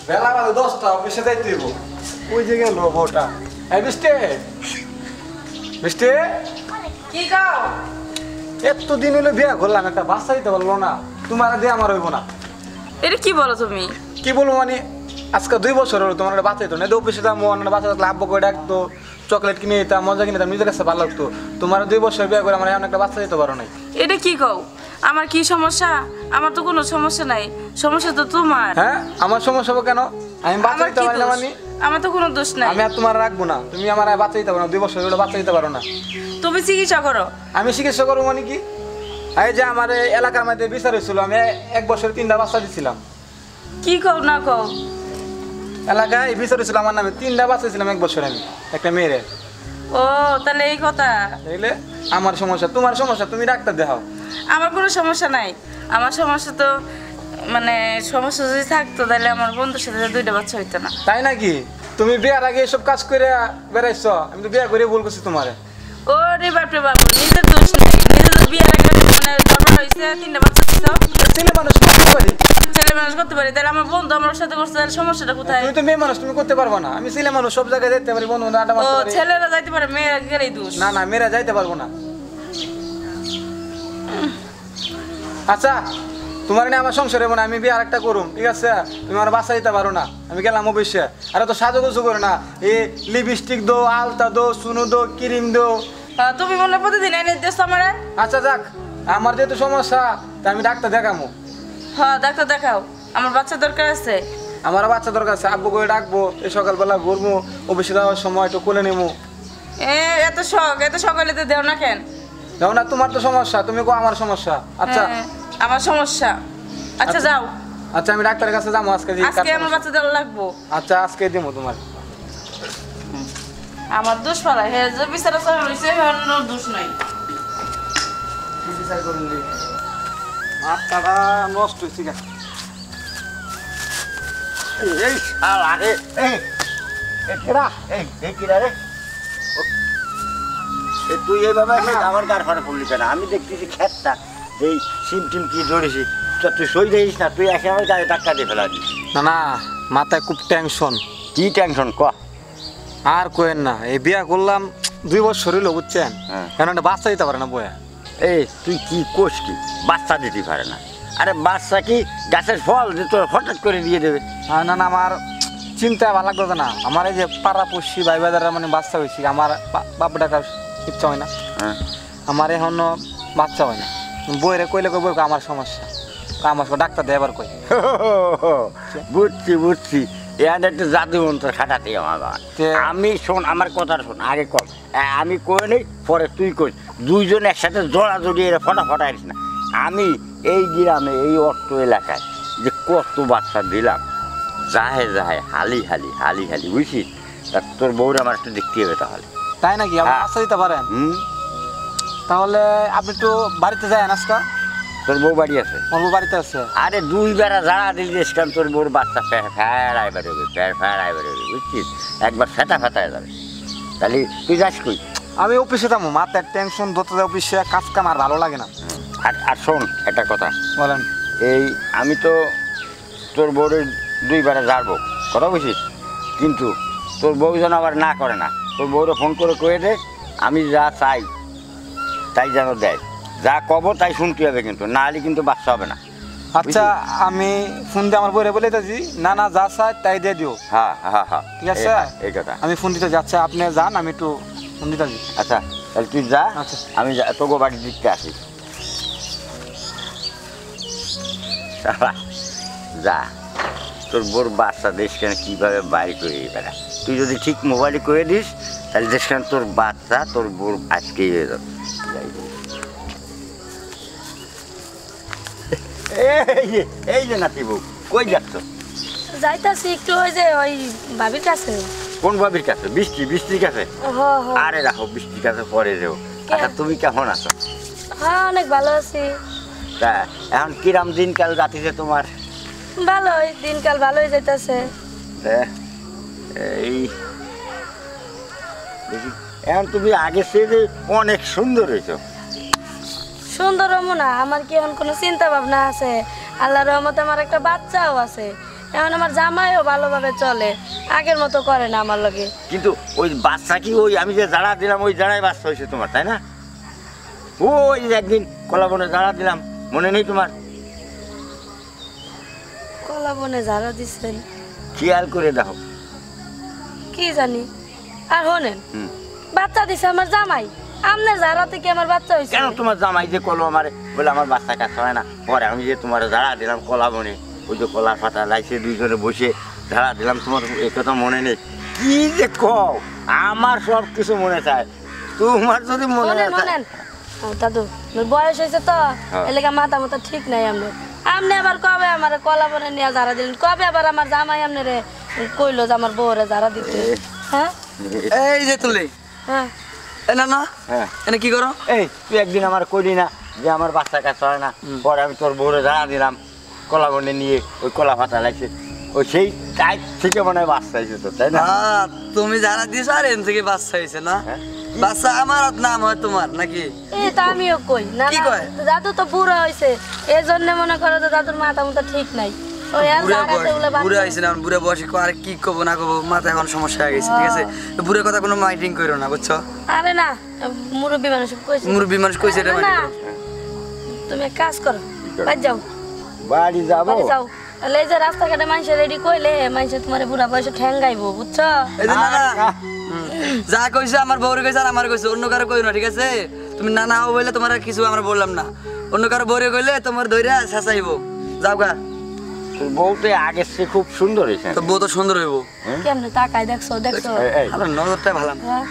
বেলা বাজে 10টা অফিসে যাইতে হইব ওই যে গেল বউটা এই বৃষ্টি বৃষ্টি কি খাও? এতদিন হলো বিয়া করলাম একটা বাচ্চা দিতে পারলো না তোমার দিয়ে আমার হইব না এটা কি বলো তুমি? কি বলবো মানে আজকে 2 বছর হলো তোমার একটা বাচ্চা দিত না অফিসে যাবো বাচ্চা থাকলে আব্বু করে ডাকতো চকলেট কিনে দিতাম মজা কিনে দিতাম নিজের কাছে ভালো লাগতো তোমার 2 বছর বিয়া করে আমার এমন একটা বাচ্চা দিতে পারো নাই এটা কি কও? আমার কি সমস্যা? আমার তো কোনো সমস্যা নাই, সমস্যা তো তোমার। হ্যাঁ আমার সমস্যা হবে কেন? আমি বাচ্চা আমার দিতে কি পারি না দোষ? মানে আমার তো কোনো দোষ নাই। আমি আর তোমার রাখবো না তুমি আমার আর বাচ্চা দিতে পারো না 2 বছর হলো বাচ্চা দিতে পারো না তুমি চিকিৎসা করো। আমি চিকিৎসা করবো মানে কি এই যে আমার এই এলাকার মধ্যে বিচার হয়েছিল আমি 1 বছর 3টা বাচ্চা দিছিলাম কি কও না কও? এলাকায় বিচার হয়েছিল আমার নামে 3টা বাচ্চা দিছিলাম 1 বছর আমি একটা মেয়েরে ও তাহলে এই কথা। বুঝলে আমার সমস্যা তোমার সমস্যা তুমি ডাক্তার দেখাও আমার কোনো সমস্যা নাই। আমার সমস্যা তো মানে সমস্যা যদি থাকতো তাহলে আমার বন্ধুর সাথে 2টা বাচ্চা হইতো না। তাই নাকি তুমি বিয়ার আগে এসব কাজ করে বেড়াইছ আমি তো বিয়া করে ভুল করছি তোমারে ও রে বাপরে বাপ, নিজের দোষ নাই, নিজের তো বিয়ের একটা মানে দরবার হয়েছে 3টা বাচ্চা দিছো। ছেলে মানুষ করতে পারি ছেলে মানুষ করতে পারি তাহলে আমার বন্ধু আমার সাথে করছে তাহলে সমস্যাটা কোথায়? তুমি তো মেয়ে মানুষ তুমি করতে পারবো না আমি ছেলে মানুষ সব জায়গায় যেতে পারি বন্ধু আড্ডা ও মারতে পারি ছেলেরা যাইতে পারে, মেয়েরা গেলেই দোষ। না না মেয়েরা যাইতে পারবো না আচ্ছা তোমার নিয়ে আমার সংসার হবে না আমি বিয়ে আরেকটা করুম ঠিক আছে তুমি আমার বাচ্চা দিতে পারো না আমি গেলাম অবশ্যই আর তো সাজুগুজু করো না এই লিপস্টিক দো আলতা দো সুনু দো ক্রিম দো তুমি মনে হয় প্রতিদিন এনে দিস আমারে। আচ্ছা যাক আমার যেহেতু সমস্যা তা আমি ডাক্তার দেখামো হ্যাঁ ডাক্তার দেখাও, আমার বাচ্চা দরকার আছে। আমার বাচ্চা দরকার আছে আব্বু করে ডাকবো এই সকালবেলা ঘুরবো অফিসে যাওয়ার সময় একটু কোলে নেবো এত শখ, এত সকালে তো দেও না কেন? দেখো না তোমার তো সমস্যা তুমি কো আমার সমস্যা আচ্ছা হ্যাঁ, আমার সমস্যা। আচ্ছা যাও, আচ্ছা আমি ডাক্তারের কাছে যাবো আজকে আজকে আমার বাচ্চা দেওয়া লাগবো। আচ্ছা আজকে দেবো তোমার আমার দোষ পালাই হ্যাঁ যে বিচার আচার হয়েছে হ্যাঁ দোষ নাই। বিচার করলি মাথাটা নষ্ট হয়েছে গা এই শালা রে এই কেডা এই কিরা রে তুই এইভাবে আমার গাড় ফাড়ে পড়লি কেন? আমি দেখতেছি খেতটা এই সিম টিম কি ধরেছি তুই সই দিস না তুই এসে আমার গাড়ি ধাক্কা দিয়ে ফেলা দিস। না না মাথায় খুব টেনশন কি টেনশন ক? আর কোয়েন না এই বিয়া করলাম 2 বছর হইলো বুঝছেন হ্যাঁ। কেন একটা বাচ্চা দিতে পারে না বয়া এই তুই কি কোষ কি বাচ্চা দিতে পারে না? আরে বাচ্চা কি গাছের ফল যে তোর হঠাৎ করে দিয়ে দেবে? না না আমার চিন্তা ভালো লাগতো না আমার এই যে পাড়া পড়শি ভাই বাজারে মানে বাচ্চা হয়েছি আমার বাপ ডাকার ইচ্ছা হয় না হ্যাঁ আমার এখনো বাচ্চা হয় না বইরে কইলে কই বই আমার সমস্যা আমার ডাক্তার দেবার কই বুঝছি বুঝছি এর একটা জাদু মন্ত্র খাটাতে আমার বাবা। আমি শোন আমার কথা শোন আগে কর আমি কই নেই পরে তুই কই দুইজন একসাথে জড়া জড়িয়ে ফটা আইস না। আমি এই গ্রামে এই অর্থ এলাকায় যে কত বাচ্চা দিলাম যাহে যাহে হালি হালি বুঝছিস তা তোর বউরে আমার একটু দেখতে হবে তাহলে। তাই নাকি আপনি বাচ্চা দিতে পারেন? তাহলে আপনি একটু বাড়িতে যান আজকা তোর বউ বাড়ি আছে? আমার বউ বাড়িতে আছে। আরে 2 বেড়া যারা দিলি কারণ তোর বউর বাচ্চা ফের আইবার হবে বুঝছিস একবার ফেটায় যাবে তাহলে তুই যাস কই? আমি অফিসে যাবো মাথায় টেনশন ধরতে যাই অফিসে কাজ কাম আর ভালো লাগে না। আর শোন একটা কথা বলেন। এই আমি তো তোর বউরে 2 বেড়া যাবো কথা বুঝিস কিন্তু তোর বউ যেন আবার না করে না তোর বউরে ফোন করে কয়ে দে আমি যা চাই তাই যেন দেয় যা কব তাই শুনতে হবে কিন্তু না হলে কিন্তু বাচ্চা হবে না। আচ্ছা আমি ফোন দিয়ে আমার বউরে বলে দিয়েছি না না যা চাই তাই দিয়ে দিও। হ্যাঁ ঠিক আছে এই কথা আমি ফোন দিতে যাচ্ছি আপনি যান আমি একটু ফোন দিতে যাই। আচ্ছা তাহলে তুই যা আচ্ছা আমি তোকে বাড়ির দিকতে আসি যা তোর বোর বাচ্চা দেশ কেন কীভাবে বাইরে করে বেড়া তুই যদি ঠিক মোবাইলে করে দিস তাহলে দেশ কেন তোর বাচ্চা তোর বোর আজকেই হয়ে যাবে। এই যে নাতি বউ কই যাচ্ছ? যাইতাছি একটু ওই যে ওই ভাবির কাছে। কোন ভাবির কাছে? বৃষ্টির কাছে? আরে রাখো বৃষ্টির কাছে পরে যাও। আচ্ছা তুমি কেমন আছো? হ্যাঁ অনেক ভালো আছি। তা এখন কিরাম দিনকাল যাতিছে তোমার? ভালোই দিনকাল ভালোই যাইতাছে। এই এখন তুমি আগে চেয়ে অনেক সুন্দর হয়েছো। সুন্দর হবো না আমার কি এখন কোনো চিন্তা ভাবনা আছে? আল্লাহর রহমতে আমার একটা বাচ্চাও আছে এখন আমার জামাইও ভালোভাবে চলে, আগের মতো করে না আমার লগে। কিন্তু ওই বাচ্চা কি ওই আমি যে জাড়া দিলাম ওই জাড়াই বাচ্চা হয়েছে তোমার, তাই না? ওই যে একদিন কলা বনে জাড়া দিলাম, মনে নেই তোমার? কলা বনে ঝাড়া দিচ্ছেন, খেয়াল করে দেখো। কি জানি। আর শোনেন, হুম। বাচ্চা দিছে আমার জামাই, আপনার ঝাড়া থেকে আমার বাচ্চা হয়েছে। কেন তোমার জামাই যে কলো আমার বলে আমার বাচ্চা কাছে হয় না, পরে আমি যে তোমার জাড়া দিলাম কলা বনে, ওই যে কলার পাতা লাইছে দুইজনে বসে ঝাড়া দিলাম, তোমার এ কথা মনে নেই? কি যে কও, আমার সব কিছু মনে চায়, তোমার যদি মনে না শোনেন থাকে। শোনেন, দাদু আপনার বয়স হয়েছে তো, হ্যাঁ। এলাকা মাথা মতো ঠিক নাই আপনার। আপনি আবার কবে আমার কলা বনে নিয়ে ঝাড়া দিলেন? কবে আবার আমার জামাই আপনারে কইলো যে আমার বউরে ঝাড়া দিতে? হ্যাঁ এই যে তুলি হ্যাঁ। না না হ্যাঁ এনে কি করো? এই তুই একদিন আমার কইলি না যে আমার বাচ্চা কাছে হয় না, পরে আমি তোর বউরে জাড়া দিলাম কলা বনে নিয়ে, ওই কলা পাতা লাগছে, ওই সেই টাইপ থেকে মনে হয় বাচ্চা হয়েছে তো, তাই না? তুমি জানা দিয়েছো আর এন থেকে বাচ্চা হয়েছে না? হ্যাঁ। বাচ্চা আমার আর নাম হয় তোমার নাকি? এই তো আমিও কই না কি না, কয়? দাদু তো বুড়ো হয়েছে, এই জন্য মনে করো তো দাদুর মাথা মতো ঠিক নাই। ওই আর বুড়া ঝাড়াতে বলে বুড়া বাচ্চা হয়েছে না, বুড়া বয়সে আর কি করবো না করবো, মাথা এখন সমস্যা হয়ে গেছে, ঠিক আছে? তো বুড়ার কথা কোনো মাইন্ডিং করো না, বুঝছো? আরে না, মুরব্বী মানুষ কইছে। মুরব্বী মানুষ কইছে এটা না, মাইন্ডিং না, করো। তুমি এক কাজ করো, বাড়ি যাও, বাড়ি যাবো? বাড়ি যাও। তাহলে এই যে রাস্তাঘাটে মানুষের রেডি কইলে মানুষের তোমার বুড়া বয়সে ঠ্যাঙ্গাইবো, বুঝছো? এই যে না না, যা কইছে আমার বউরে কইছে আর আমার কইছে, অন্য কারো কইও না, ঠিক আছে? তুমি না না বললে তোমার আর কিছু আমরা বললাম না, অন্য কারো বউরে কইলে তোমার দইরা শেষাইবো। যাও গা, তোর বউ তো আগের চেয়ে খুব সুন্দর হয়েছে। তো বউ তো সুন্দর হইব। কেমনে তাকাই দেখছো দেখছো? আমার নজরটা ভালো না। হ্যাঁ।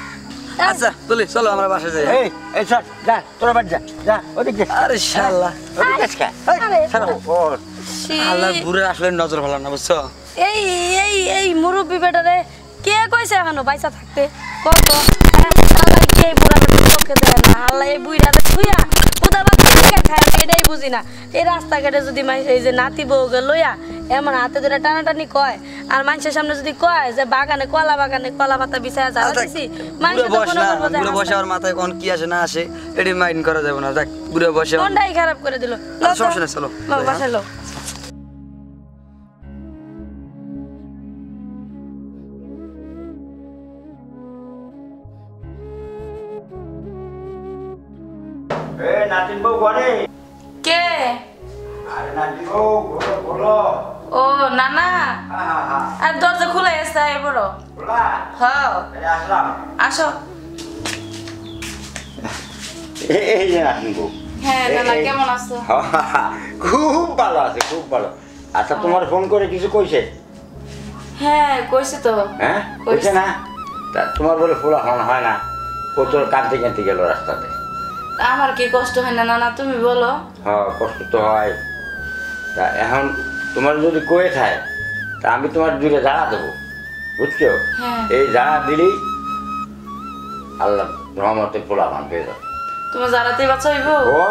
আচ্ছা তুলি চলো আমরা বাসায় যাই। এই এই সর, যা তোরা বাড়ি যা, যা ওদিক যা, আরে শালা, ওদিক যাস কে? আরে, ও ছি। আল্লাহ বুড়ে আসলে নজর ভালো না, বুঝছো? এই এই এই মুরব্বী বেটারে কে কইছে এখনো বাইসা থাকতে? কত আল্লাহ কে বুড়া বেটা চোখে দেয় না? আল্লাহ এই বুইড়ারে ছুঁয়া উদার বাচ্চা কে খায় আমি এটাই বুঝি না। এই রাস্তাঘাটে যদি মানুষ এই যে নাতি বউকে লইয়া এমন হাতে ধরে টানাটানি কয়, আর মানুষের সামনে যদি কয় যে বাগানে কলা পাতা বিছায়া ঝাড়া দিছি, মানুষ বুড়ে তো বয়স মনে না, করবো যে বুড়ে বয়সে আমার মাথায় কোন কি আসে না আসে এটি মাইন্ড করা যাবে না। দেখ বুড়ে বয়সে মনটাই খারাপ করে দিল। সমস্যা নেই, চলো। বাসায় লো। এ নাতিন বউ ঘরে? কে? আরে নাতিন বউ বলো বলো। ও নানা, হা আর দরজা খোলা আছে এবার। বলা, হ্যাঁ এই আসলাম। আসো। এই যে নাতিন বউ। হ্যাঁ নানা, কেমন আছো? খুব ভালো আছে, খুব ভালো। আচ্ছা তোমার ফোন করে কিছু কইছে? হ্যাঁ কইছি তো। হ্যাঁ কইছে না? তা তোমার বলে ফোলা হয় না, ও তোর কাঁদতে কাঁদতে গেল রাস্তাতে। আমার কি কষ্ট হয় না নানা, তুমি বলো। হ্যাঁ কষ্ট তো হয়। তা এখন তোমার যদি কয়ে থাকে তা আমি তোমার দূরে জাড়া দেবো, বুঝছো? হ্যাঁ। এই জাড়া দিলেই আল্লাহ রহমতে পোলা মান পেয়ে যাবে। তোমার জারাতেই বাচ্চা হইব? ও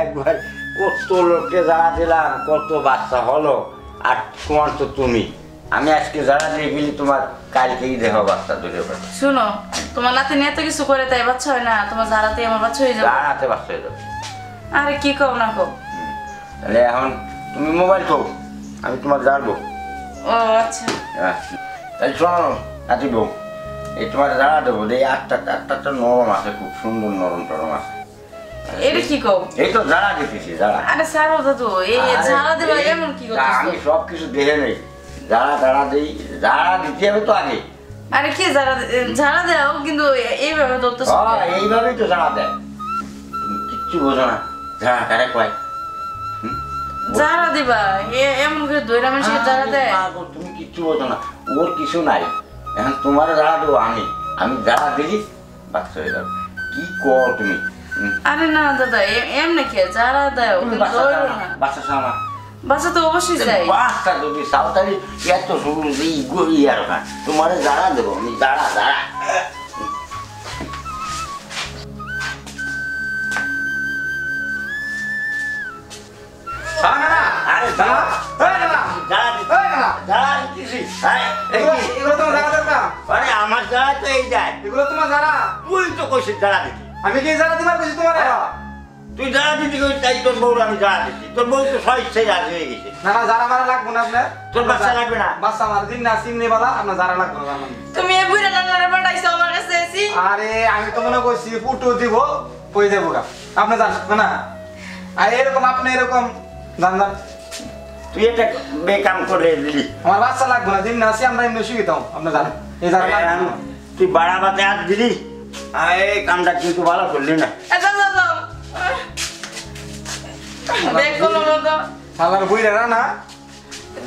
একবার কত লোককে জাড়া দিলাম, কত বাচ্চা হলো, আর তোমার তো তুমি, আমি আজকে জাড়া দিয়ে গেলি তোমার কালকেই দেখো বাচ্চা দূরে বাচ্চা। শুনো, তোমার নাতি নিয়ে এত কিছু করে তাই বাচ্চা হয় না, তোমার জারাতেই আমার বাচ্চা হয়ে যাবে। জাড়াতে বাচ্চা হয়ে যাবে। আরে কি কও না কও। তাহলে এখন তুমি মোবাইল কো, আমি তোমার জানবো। ও আচ্ছা। হ্যাঁ তাহলে শোনো নাতি বউ, এই তোমার জাড়া দেবো, এই আটটা নরম আছে, খুব সুন্দর নরম টরম আছে। এটা কি কও? এই তো জাড়া দিতেছি, জাড়া। আরে সারো দাদু, এই আরে, ঝাড়া দেবা এই- এমন কি না, করতেছ? আমি সব কিছু দেখে নেই, জাড়া দিই, জাড়া দিতে হবে তো আগে। আরে কি ঝাড়া দাও, কিন্তু এইভাবে ধরতেছ কেন? এইভাবেই তো জাড়া দেয়, তুমি কিচ্ছু বোঝো না। জাড়া কারে কয়? ঝাড়া দিবা এমন করে দইরা মানুষকে ঝাড়া দেয়? পাগল, তুমি কিচ্ছু বোঝো না, ওর কিছু নাই। এখন তোমার জাড়া দেবো আমি জাড়া দিলি বাচ্চা হয়ে যাবে। কি কর তুমি? আরে না দাদা, এমনি কে ঝাড়া দাও, তুমি কিন্তু বাচ্চা দইরো চাও না। না, বাচ্চা চাও না। বাচ্চা তো অবশ্যই চাই। বাচ্চা যদি সাঁওতালি এত শুরু এই গড়ি আর না, তোমার জাড়া দেবো আমি, জাড়া। আরে জাড়া, জাড়া দিতেছি। এগুলো তোমার জানা দরকার। আরে আমার জাড়া তো এই যায়, এগুলো তোমার জানা। তুই তো কইছিস জাড়া দিতে। আমি কি জানা দিবার কইছি তোমারে? তুই যা দিতে কই তাই তোর বউ আমি যা দিচ্ছি তোর বউ তো সব ইচ্ছাই রাজি হয়ে গেছে না না যারা মারা লাগবে না আপনার তোর বাচ্চা লাগবে না বাচ্চা আমার দিন না সিমনি বালা আপনার যারা লাগবে না জানেন। তুমি এই বুইরা নানারে পাঠাইছো আমার কাছে এসি আরে আমি তো মনে করছি ফুটো দিব হয়ে যাবো গা আপনি জান না আর এরকম আপনি এরকম জান জান তুই এটা বেকাম করে দিলি আমার বাচ্চা লাগবে না দিন না আসি আমরা এমনি শিখিতাম আপনি জানেন এই যারা লাগবে না। তুই বাড়াবাতে হাত দিলি এই কামটা কিন্তু ভালো করলি না যাও যাও যাও দেখো তো শালার বুইরা না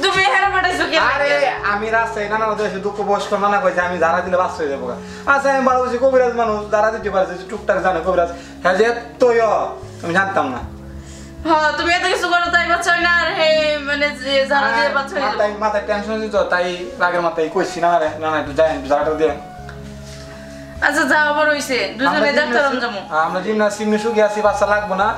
তুমি এখানে পাঠাইছো কি আরে আমি রাস্তায় নানা দেশে দুঃখ বয়স্ক নানা কইছে আমি যারা দিলে বাচ্চা হয়ে যাবো গা। আচ্ছা আমি ভালো বলছি কবিরাজ মানুষ যারা দিতে পারছে টুকটাক জানে কবিরাজ হ্যাঁ যে তোই আমি জানতাম না হ্যাঁ তুমি এত কিছু করো তাই বাচ্চা হয় না আর হে মানে যে যারা দিয়ে বাচ্চা হয়ে যাবে মাথায় টেনশন দিত তাই রাগের মাথায় কইছি না রে না একটু যাই একটু জায়গাটা দিয়ে আচ্ছা যাও আবার হইছে দুজনে ডাক্তার যাবো আমরা জিমনা সিমনি সুখী আছি বাচ্চা লাগবো না